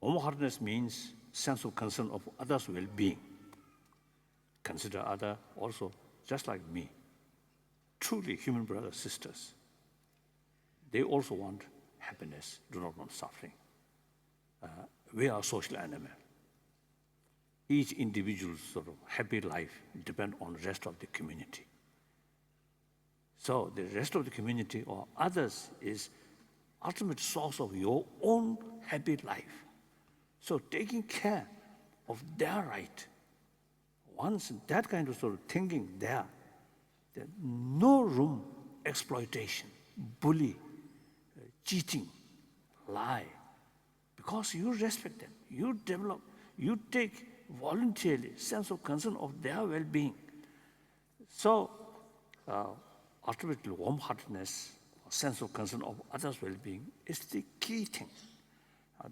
Warm-heartedness means sense of concern of others' well-being. Consider others also just like me. Truly human brothers, sisters. They also want happiness, do not want suffering. We are social animal. Each individual's sort of happy life depends on the rest of the community. So the rest of the community or others is ultimate source of your own happy life. So taking care of their right, once that kind of sort of thinking there's no room exploitation, bully, cheating, lie, because you respect them, you develop, you take voluntarily sense of concern of their well-being. So ultimately warm-heartedness, sense of concern of others' well-being is the key thing.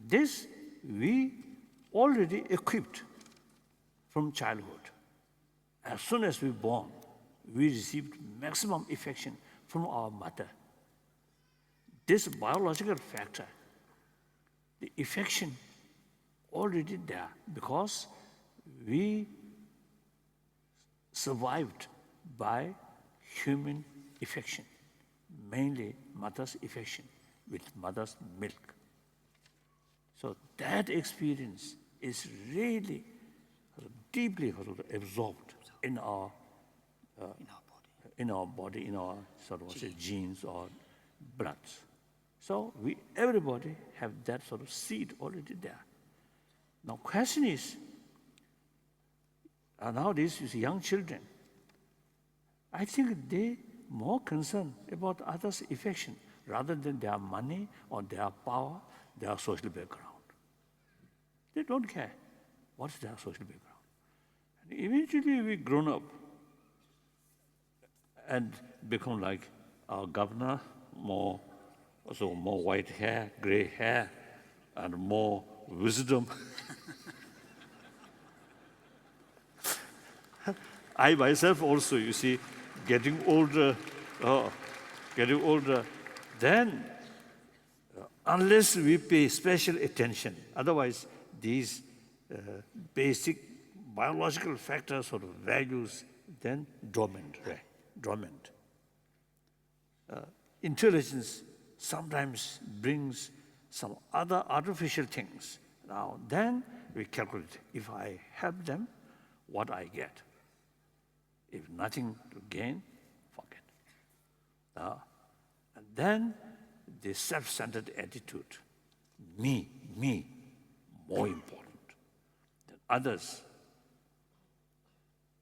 This we already equipped from childhood. As soon as we were born, we received maximum affection from our mother. This biological factor, the affection already there because we survived by human affection, mainly mother's affection with mother's milk. So that experience is really deeply absorbed in our body, in our sort of say, genes or blood. So everybody have that sort of seed already there. Now question is, nowadays you see young children, I think they more concerned about others' affection rather than their money or their power, their social background. They don't care what's their social background. And eventually we grown up and become like our governor, more white hair, gray hair, and more wisdom. I myself also, you see, getting older, then unless we pay special attention, otherwise these basic biological factors or values then dormant. Intelligence sometimes brings some other artificial things. Now then we calculate, if I help them, what I get. If nothing to gain, forget. And then the self-centered attitude, me, more important than others,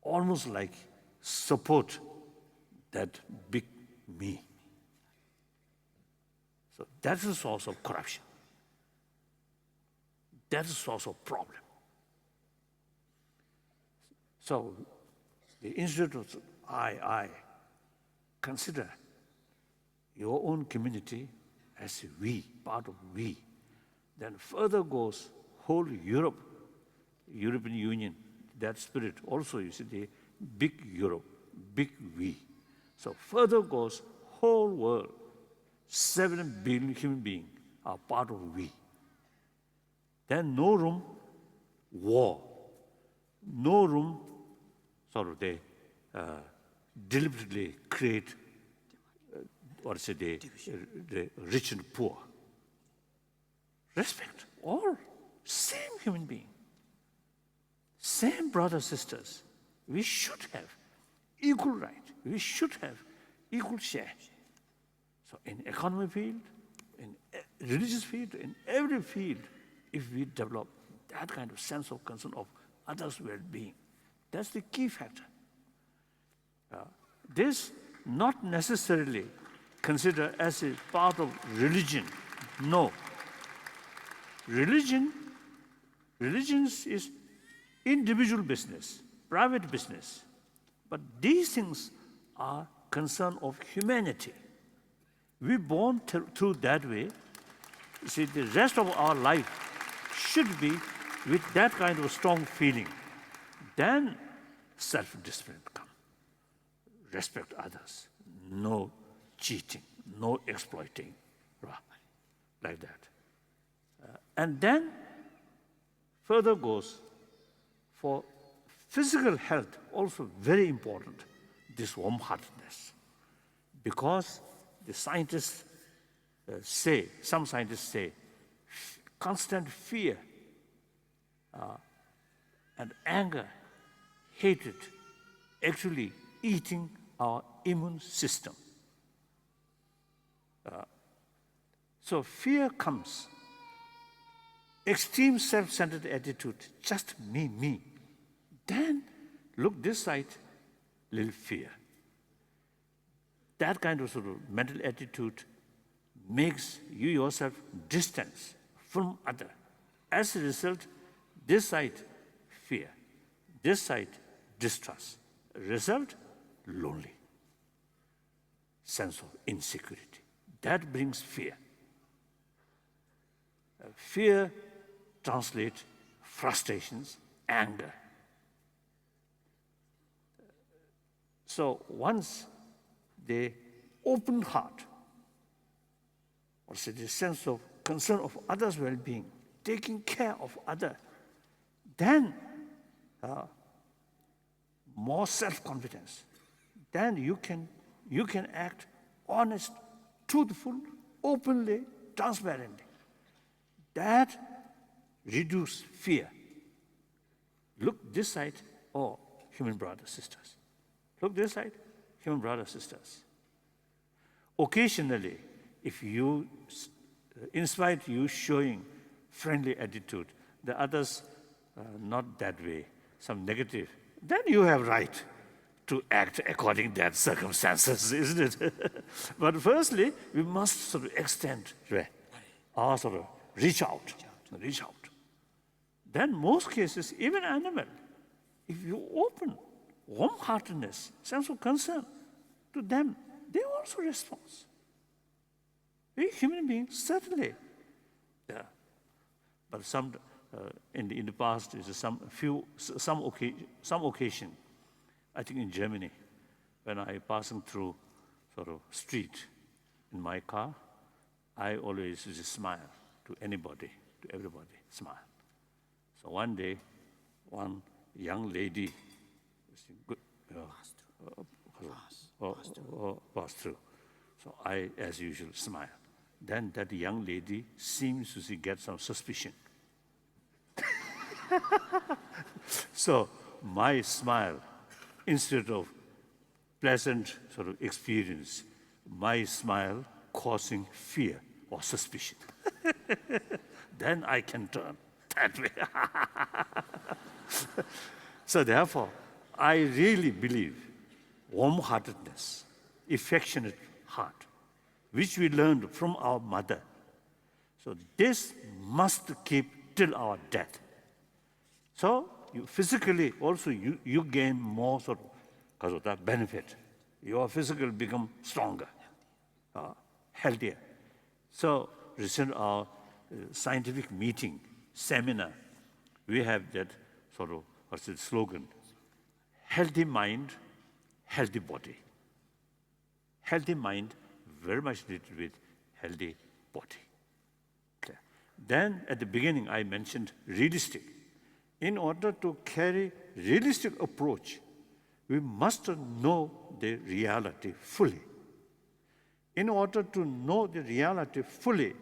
almost like support that big me. So that's the source of corruption. That's the source of problem. So the Institute of I consider your own community as we, part of we. Then further goes whole Europe, European Union, that spirit also, you see, the big Europe, big we. So further goes whole world, 7 billion human beings are part of we. Then no room, war. No room, sort of they deliberately create, the rich and poor. Respect all, same human being, same brothers, sisters. We should have equal right. We should have equal share. So in economic field, in religious field, in every field, if we develop that kind of sense of concern of others' well-being, that's the key factor. This not necessarily considered as a part of religion. No. Religions is individual business, private business. But these things are concern of humanity. We're born through that way. You see, the rest of our life should be with that kind of strong feeling. Then self-discipline comes. Respect others. No cheating, no exploiting, like that. And then further goes, for physical health, also very important, this warm-heartedness. Because the scientists some scientists say, constant fear and anger, hatred, actually eating our immune system. So fear comes, extreme self-centered attitude, just me. Then look this side, little fear. That kind of sort of mental attitude makes you yourself distance from other. As a result, this side, fear. This side, distrust. Result, lonely. Sense of insecurity. That brings fear. Fear translates frustrations, anger. So once the open heart, also the sense of concern of others' well-being, taking care of others, then more self-confidence. Then you can act honest, truthful, openly, transparently. That reduces fear. Look this side, human brothers, sisters. Look this side, human brothers, sisters. Occasionally, if you, in spite you showing friendly attitude, the others not that way, some negative, then you have right to act according to that circumstances, isn't it? But firstly, we must sort of extend, or sort of reach out. Then most cases, even animal, if you open warm-heartedness, sense of concern to them, they also respond. We human beings, certainly. Yeah. But some, in the past, some occasion, I think in Germany, when I passing through sort of street in my car, I always just smile to anybody, to everybody, smile. So one day, one young lady passed through. So I, as usual, smile. Then that young lady seems to get some suspicion. So my smile, instead of pleasant sort of experience, my smile causing fear or suspicion. Then I can turn that way. So therefore, I really believe warm-heartedness, affectionate heart, which we learned from our mother. So this must keep till our death. So you physically also you gain more sort of because of that benefit. Your physical become stronger, healthier. So recent our scientific meeting, seminar, we have that sort of slogan, healthy mind, healthy body. Healthy mind, very much related with healthy body. Okay. Then at the beginning, I mentioned realistic. In order to carry realistic approach, we must know the reality fully. In order to know the reality fully,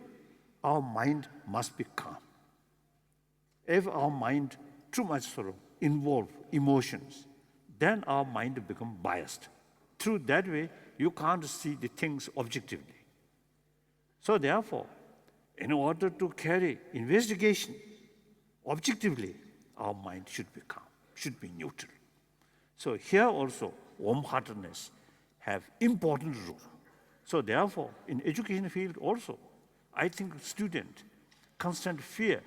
our mind must be calm. If our mind too much sort of involve emotions, then our mind become biased. Through that way, you can't see the things objectively. So therefore, in order to carry investigation objectively, our mind should be calm, should be neutral. So here also, warm-heartedness have important role. So therefore, in education field also, I think student, constant fear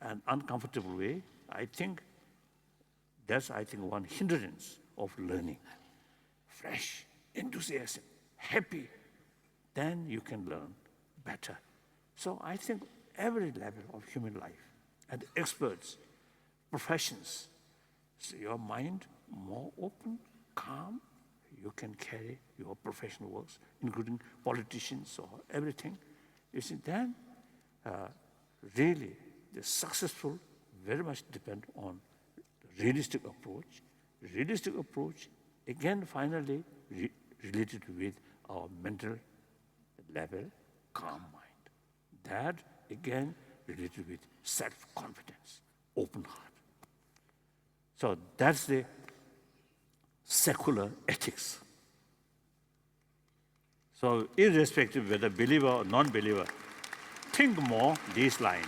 and uncomfortable way, I think that's one hindrance of learning. Fresh, enthusiasm, happy, then you can learn better. So I think every level of human life, and experts, professions, so your mind more open, calm, you can carry your professional works, including politicians or everything. You see, then really the successful very much depend on realistic approach. Realistic approach, again, finally related with our mental level, calm mind. That, again, related with self-confidence, open heart. So that's the secular ethics. So irrespective whether believer or non-believer, think more this line.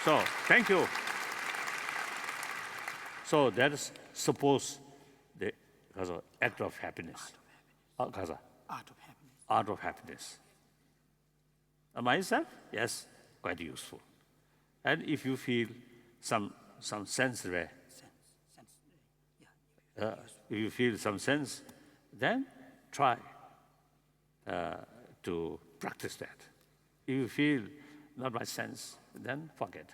So, thank you. So that is suppose the act of happiness. Art of happiness. Art of happiness. Myself, yes, quite useful. And if you feel some sense there, if you feel some sense, then try to practice that. If you feel not much sense, then forget.